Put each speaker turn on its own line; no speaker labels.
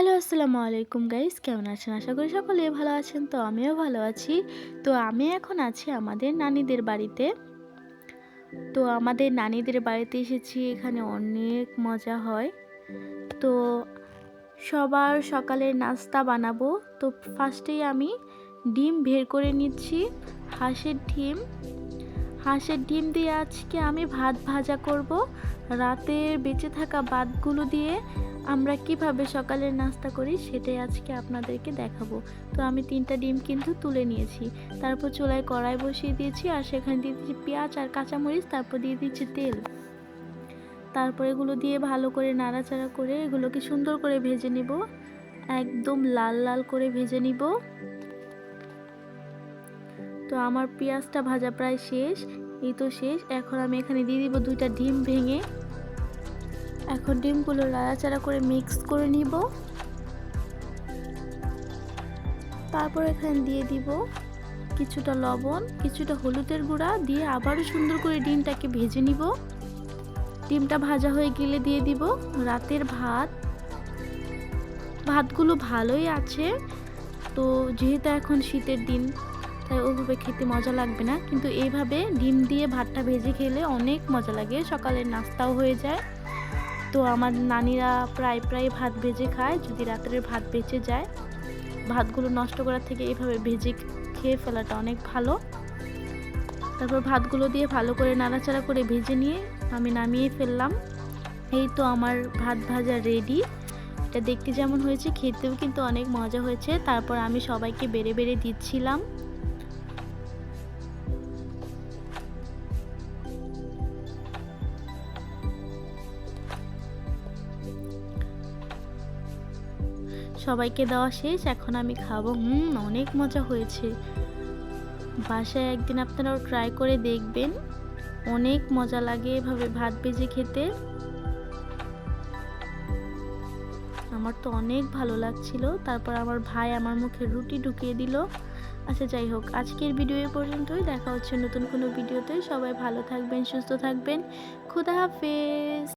Hello, আসসালামু আলাইকুম guys, কেমন আছেন? আশা করি সকলেই ভালো আছেন। তো আমিও ভালো আছি। তো আমি এখন আছি আমাদের নানিদের বাড়িতে। তো আমাদের নানিদের বাড়িতে এসেছি, এখানে অনেক মজা হয়। তো সবার সকালের নাস্তা বানাবো। তো ফার্স্টেই আমি ডিম বের করে নিচ্ছি, হাঁসের ডিম। হাঁসের ডিম দিয়ে আজকে আমি ভাত ভাজা করব। রাতের বেঁচে থাকা ভাতগুলো দিয়ে আমরা কিভাবে সকালের নাস্তা করি সেটাই আজকে আপনাদেরকে দেখাবো। তো আমি 3টা ডিম কিন্তু তুলে নিয়েছি। তারপর চুলায় কড়াই বসিয়ে দিয়েছি, আর সেখানে দিয়ে দিচ্ছি পেঁয়াজ আর কাঁচামরিচ, তারপর দিয়ে দিচ্ছি তেল। তারপর এগুলো দিয়ে ভালো করে নাড়াচাড়া করে এগুলোকে সুন্দর করে ভেজে নিব, একদম লাল লাল করে ভেজে নিব। তো আমার পেঁয়াজটা ভাজা প্রায় শেষ, এই তো শেষ। এখন আমি এখানে দিয়ে দিব 2টা ডিম ভেঙে। এখন ডিমগুলো নাড়াচাড়া করে মিক্স করে নিব। তারপর এখানে দিয়ে দিব কিছুটা লবণ, কিছুটা হলুদের গুঁড়া দিয়ে আবারও সুন্দর করে ডিমটাকে ভেজে নিব। ডিমটা ভাজা হয়ে গেলে দিয়ে দিব রাতের ভাত। ভাতগুলো ভালোই আছে। তো যেহেতু এখন শীতের দিন, তাই ওইভাবে খেতে মজা লাগবে না, কিন্তু এইভাবে ডিম দিয়ে ভাতটা ভেজে খেলে অনেক মজা লাগে, সকালের নাস্তাও হয়ে যায়। তো আমার নানিরা প্রায় ভাত ভেজে খায়, যদি রাতের ভাত বেঁচে যায়। ভাতগুলো নষ্ট করার থেকে এইভাবে ভেজে খেয়ে ফেলাটা অনেক ভালো। তারপর ভাতগুলো দিয়ে ভালো করে নাড়াচাড়া করে ভেজে নিয়ে আমি নামিয়ে ফেললাম। এই তো আমার ভাত ভাজা রেডি। এটা দেখতে যেমন হয়েছে, খেতেও কিন্তু অনেক মজা হয়েছে। তারপর আমি সবাইকে বেড়ে বেড়ে দিচ্ছিলাম। সবাইকে দেওয়া শেষ, এখন আমি খাবো। অনেক মজা হয়েছে। বাসায় একদিন আপনারাও ট্রাই করে দেখবেন, অনেক মজা লাগে এভাবে ভাত ভেজে খেতে। আমার তো অনেক ভালো লাগছিল। তারপর আমার ভাই আমার মুখে রুটি ঢুকিয়ে দিল। আচ্ছা, যাই হোক, আজকের ভিডিও এ পর্যন্তই। দেখা হচ্ছে নতুন কোনো ভিডিওতে। সবাই ভালো থাকবেন, সুস্থ থাকবেন। খোদা হাফেজ।